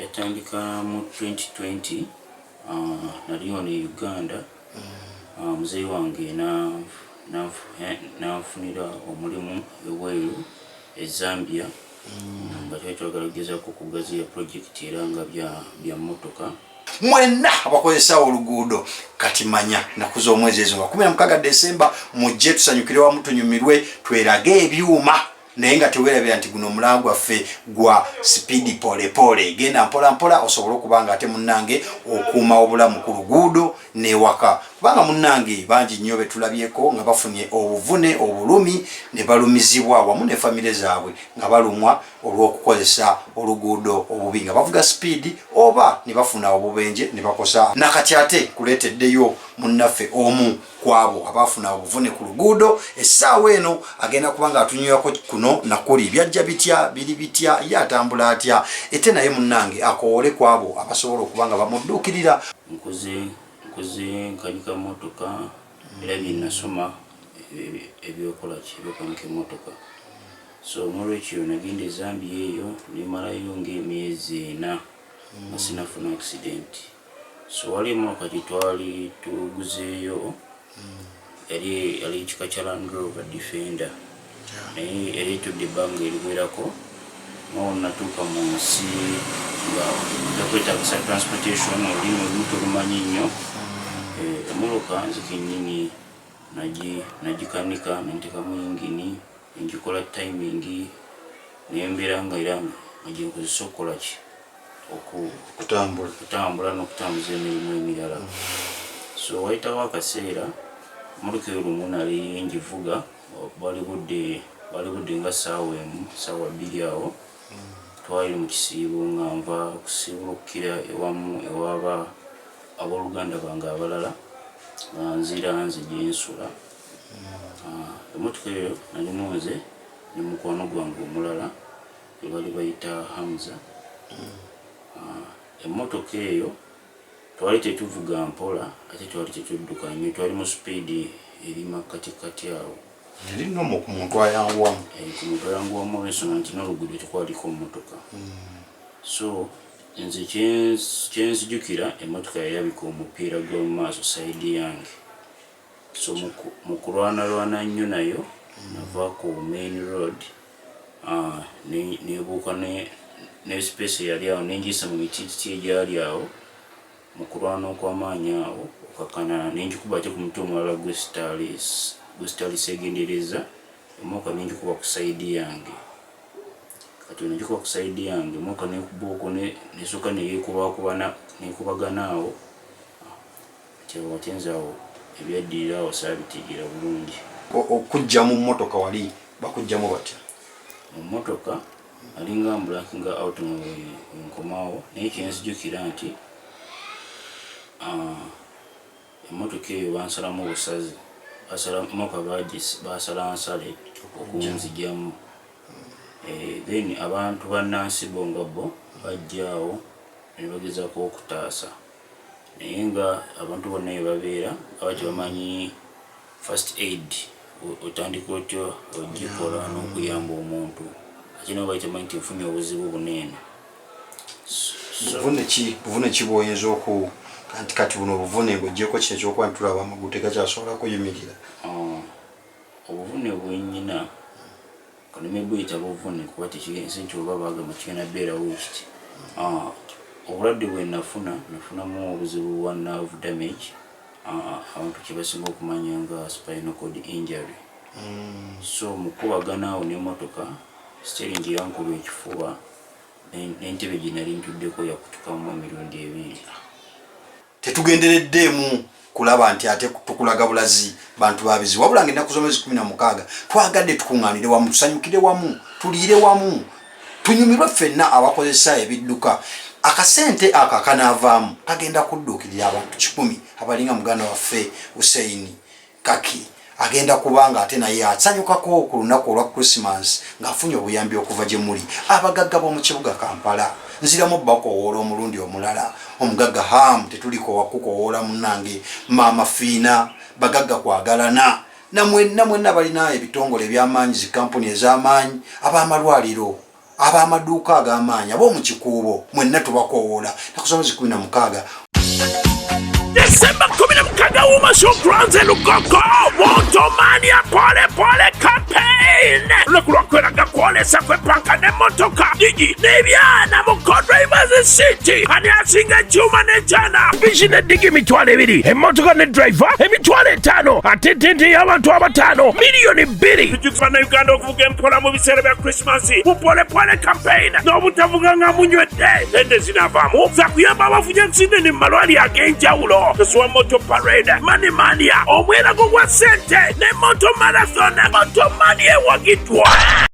yatandika mu 2020 nali ono e Uganda. Muzeeyi wange n'anfunira omulimu eweeru e Zambia nga twetwagala kugezaako kugaziya projekiti era nga bya mmotoka. Mwenna abakozesa oluguudo kati manya nakuza omwezi ezo nga 16 Desemba mujje tusanyukire wamu tunyumirwe twerage ebyuma naye nga teweerabira nti guno omulango waffe gwa speed pole pole genda mpola mpola osobola okubanga ate munnange okuuma obulamu ku luguudo n'ewaka kubanga munnange bangi nnyo betulabyeko nga bafunye obuvune obulumi ne balumizibwa wamu ne famire zaabwe nga balumwa olw'okukozesa oluguudo obubi nga bavuga speed oba ne bafuna obubenje ne bakosa nakati ate kuleeteddeyo munnaffe omu kwabo abafuna obuvune ku luguudo essaawa eno agenda kubanga atunywako kuno nakuli byajja bitya biri bitya yatambula atya ate naye munnange akoole kwabo abasobola okubanga bamudduukirira. nkoze nkanika motoka era byenasoma ebyokola ebyokanika emotoka. So n'olwekyo nagenda e Zambia eyo nemalayo ng'emyezi 4 nga sinafuna accident. So walimu kati twali tuguzeeyo yali ekika kya Land Rover Defender naye era etudde ebbanga eriwerako natuuka mu nsi nga yakwetagisa transportation olina oluuto lumanyi nnyo. Emmotoka nze kennyini nagikanika nentekamu yingini njikola timing nembeera nga era nga gyenkozesa okukola ki kutambula n'okutambuza emirimu emirala. So wayitawo akaseera emmotoka eyo lumu nali ngivuga bwali budde nga ssaawa 2 awo twali mu kisiibo nga nva okusiibula okukira ewamu ewaaba abooluganda bange abalala nga nzira nze gyensula. Emmotoka eyo nalimu nze ne mukwano gwange omulala bali bayita Hamza. Emmotoka eyo twali tetuvuga mpola ate twali tetudduka nnyo, twali mu speed eri makatikati awo. Yali nnomo ku muntu ayanguwamu. Ku muntu ayanguwamu olw'ensonga nti n'oluguudo tekwaliko mmotoka. So nze kyenzijukira emmotoka yayabika omupiira gw'omu maaso sayidi yange. So mu kulwanalwana nnyo nayo nava ku main road nebuuka ne space eyali awo nenjisa mu mitititi egyali awo. Mu kulwana okw'amaanyi awo okakana nenjikuba ate ku muti omulala gwesitaalisi egendereza emmotoka nenjikuba ku sayidi yange. Kati nenjikuba ku sayidi yange emmotoka nekuba okwo nesooka nekubagana awo ati nze awo ebyaddirira awo saabitigira bulungi. Okujja mu mmotoka wali bakujjamu batya? Mu mmotoka alinga mbulakinga out nkomaawo naye kyenzijukira nti emmotoka eyo bansalamu obusazi basala nsale okunzijamu. Then abantu bannansibo nga bo bajjaawo ne bagezaako okutaasa naye nga abantu bonna babeera abati bamanyi first aid otandika otyo ogikola n'okuyamba omuntu ate nabo bayita manyi nfunye obuzibu bunene. Buvune ki bwoyinza oku kati buno obuvune ng'oggyeko kino ekyokuba ntulaba amagulu tegakyasobola kuyimirira? Obuvune bwenyina kanemebweyita buvune kuba tekigenze nti oba bagamba kigenda beerawo kiti. Obulwadde bwe nafunamu obuzibu bwa nerve damage abantu kyebasinga okumanya nga spinal cord injury. So mukubagana awo n'emmotoka steering yankuba ekifuba n'entebe gye nali ntuddeko yakutukamu emirundi 2. Tetugendereddeemu kulaba nti ate tukulaga bulazi bantu babizi wabula ng'ennaku z'omwezi 16 twagadde tukuŋŋaanire wamu tusanyukire wamu tuliire wamu tunyumirwe ffenna abakozesa ebidduka. Akasente aka kanaavaamu kagenda kudduukirira abantu 10 abalinga muganda waffe Hussein Kaki agenda kubanga ate naye asanyukako ku lunaku olwa Christmas ng'afunye obuyambi okuva gye muli abagagga b'omu kibuga Kampala. Nziramu bakowoola omulundi omulala omugagga Hamu tetuliko wakukowoola munnange Maama Fiina bagagga kwagalana namwenna balina ebitongole eby'amaanyi zi kampuni ez'amaanyi ab'amalwaliro ab'amaduuka ag'amaanyi ab'omu kikuubo mwenna tubakoowola nakusoma 16 December 16 Women's Showgrounds in Lukoko Motomania Pole Campaign Lukwelaga kwolesa kwepanka ne motoka Gigi nebyana mu co-drivers city ani asinga Juma ne Jana Vision Digi mitwale 2 emotoka ne driver emitwale 5 atentente y'abantu abatano miliyoni 2 tujukana Uganda okuvuga empola mu biseera bya Christmas mu pole campaign n'obutavuga nga munywedde ende zinavamu za kuyamba abafunye ensinde ne malwali ag'enjawulo Kuswa Moto Parade, Money Mania, Omwelago wa Sente, ne Moto Marathon, Moto Mania Wagitwa.